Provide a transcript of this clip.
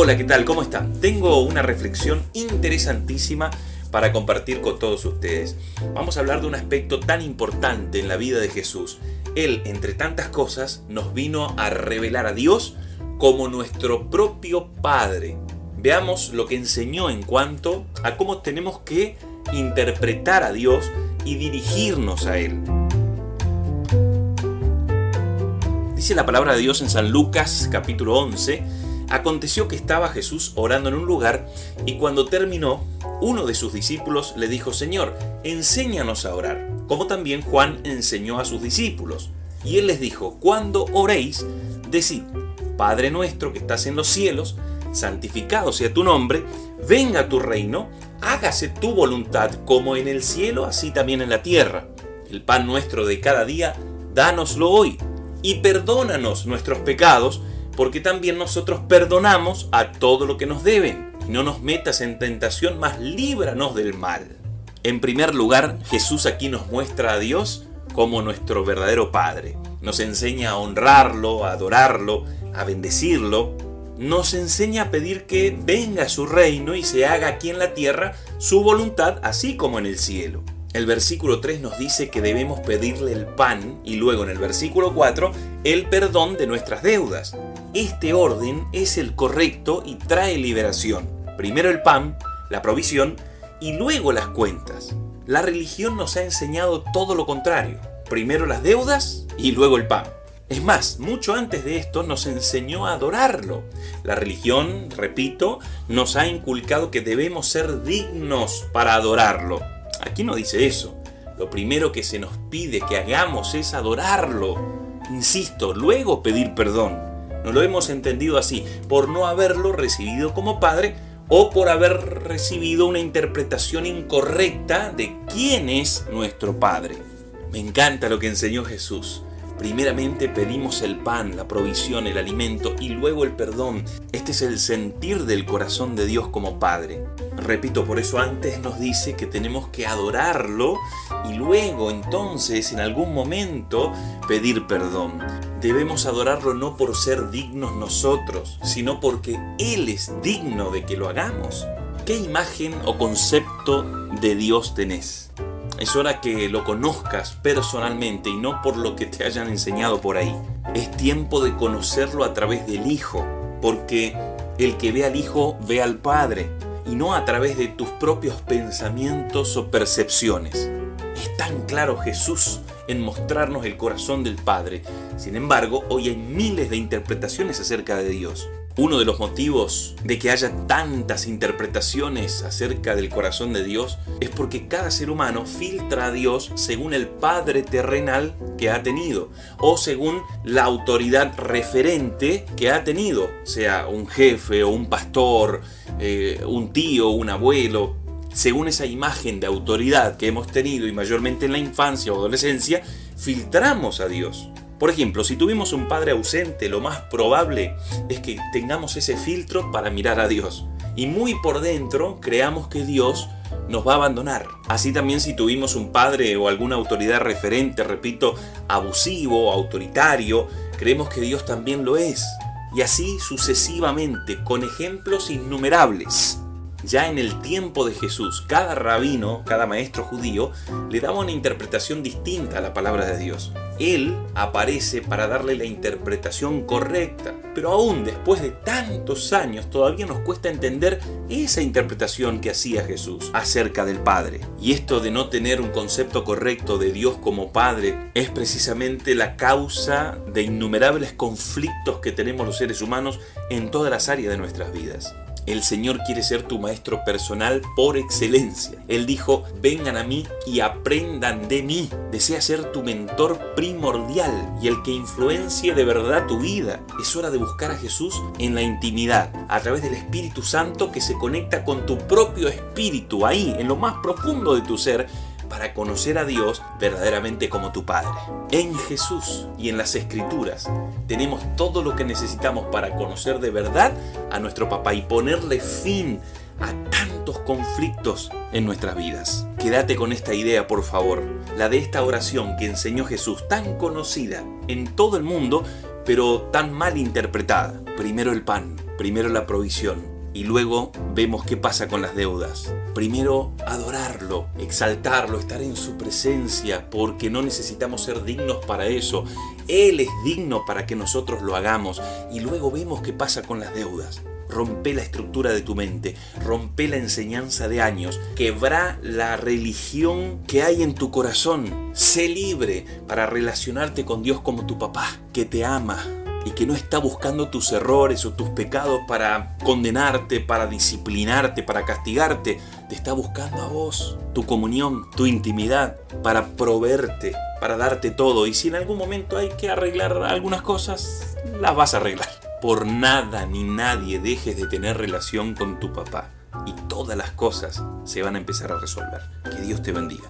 Hola, ¿qué tal? ¿Cómo están? Tengo una reflexión interesantísima para compartir con todos ustedes. Vamos a hablar de un aspecto tan importante en la vida de Jesús. Él, entre tantas cosas, nos vino a revelar a Dios como nuestro propio Padre. Veamos lo que enseñó en cuanto a cómo tenemos que interpretar a Dios y dirigirnos a Él. Dice la palabra de Dios en San Lucas capítulo 11: aconteció que estaba Jesús orando en un lugar y cuando terminó, uno de sus discípulos le dijo: Señor, enséñanos a orar, como también Juan enseñó a sus discípulos. Y él les dijo: cuando oréis, decid: Padre nuestro que estás en los cielos, santificado sea tu nombre, venga tu reino, hágase tu voluntad como en el cielo, así también en la tierra. El pan nuestro de cada día, dánoslo hoy, y perdónanos nuestros pecados, porque también nosotros perdonamos a todo lo que nos deben. Y no nos metas en tentación, mas líbranos del mal. En primer lugar, Jesús aquí nos muestra a Dios como nuestro verdadero Padre. Nos enseña a honrarlo, a adorarlo, a bendecirlo. Nos enseña a pedir que venga su reino y se haga aquí en la tierra su voluntad, así como en el cielo. El versículo 3 nos dice que debemos pedirle el pan y luego en el versículo 4 el perdón de nuestras deudas. Este orden es el correcto y trae liberación. Primero el pan, la provisión y luego las cuentas. La religión nos ha enseñado todo lo contrario. Primero las deudas y luego el pan. Es más, mucho antes de esto nos enseñó a adorarlo. La religión, repito, nos ha inculcado que debemos ser dignos para adorarlo. Aquí no dice eso. Lo primero que se nos pide que hagamos es adorarlo. Insisto, luego pedir perdón. No lo hemos entendido así, por no haberlo recibido como Padre o por haber recibido una interpretación incorrecta de quién es nuestro Padre. Me encanta lo que enseñó Jesús. Primeramente pedimos el pan, la provisión, el alimento y luego el perdón. Este es el sentir del corazón de Dios como Padre. Repito, por eso antes nos dice que tenemos que adorarlo y luego entonces en algún momento pedir perdón. Debemos adorarlo no por ser dignos nosotros, sino porque Él es digno de que lo hagamos. ¿Qué imagen o concepto de Dios tenés? Es hora que lo conozcas personalmente y no por lo que te hayan enseñado por ahí. Es tiempo de conocerlo a través del Hijo, porque el que ve al Hijo ve al Padre, y no a través de tus propios pensamientos o percepciones. Es tan claro Jesús en mostrarnos el corazón del Padre. Sin embargo, hoy hay miles de interpretaciones acerca de Dios. Uno de los motivos de que haya tantas interpretaciones acerca del corazón de Dios es porque cada ser humano filtra a Dios según el padre terrenal que ha tenido o según la autoridad referente que ha tenido, sea un jefe o un pastor, un tío, un abuelo. Según esa imagen de autoridad que hemos tenido y mayormente en la infancia o adolescencia, filtramos a Dios. Por ejemplo, si tuvimos un padre ausente, lo más probable es que tengamos ese filtro para mirar a Dios. Y muy por dentro creamos que Dios nos va a abandonar. Así también si tuvimos un padre o alguna autoridad referente, repito, abusivo, autoritario, creemos que Dios también lo es. Y así sucesivamente, con ejemplos innumerables. Ya en el tiempo de Jesús, cada rabino, cada maestro judío, le daba una interpretación distinta a la palabra de Dios. Él aparece para darle la interpretación correcta, pero aún después de tantos años todavía nos cuesta entender esa interpretación que hacía Jesús acerca del Padre. Y esto de no tener un concepto correcto de Dios como Padre es precisamente la causa de innumerables conflictos que tenemos los seres humanos en todas las áreas de nuestras vidas. El Señor quiere ser tu maestro personal por excelencia. Él dijo: vengan a mí y aprendan de mí. Desea ser tu mentor primordial y el que influencie de verdad tu vida. Es hora de buscar a Jesús en la intimidad, a través del Espíritu Santo que se conecta con tu propio espíritu, ahí, en lo más profundo de tu ser, para conocer a Dios verdaderamente como tu Padre. En Jesús y en las Escrituras tenemos todo lo que necesitamos para conocer de verdad a nuestro Papá y ponerle fin a tantos conflictos en nuestras vidas. Quédate con esta idea, por favor, la de esta oración que enseñó Jesús, tan conocida en todo el mundo, pero tan mal interpretada. Primero el pan, Primero la provisión y luego vemos qué pasa con las deudas. Primero adorarlo, exaltarlo, estar en su presencia, porque no necesitamos ser dignos para eso. Él es digno para que nosotros lo hagamos. Y luego vemos qué pasa con las deudas. Rompe la estructura de tu mente, rompe la enseñanza de años, quebrá la religión que hay en tu corazón. Sé libre para relacionarte con Dios como tu papá, que te ama y que no está buscando tus errores o tus pecados para condenarte, para disciplinarte, para castigarte. Te está buscando a vos, tu comunión, tu intimidad, para proveerte, para darte todo. Y si en algún momento hay que arreglar algunas cosas, las vas a arreglar. Por nada ni nadie dejes de tener relación con tu papá y todas las cosas se van a empezar a resolver. Que Dios te bendiga.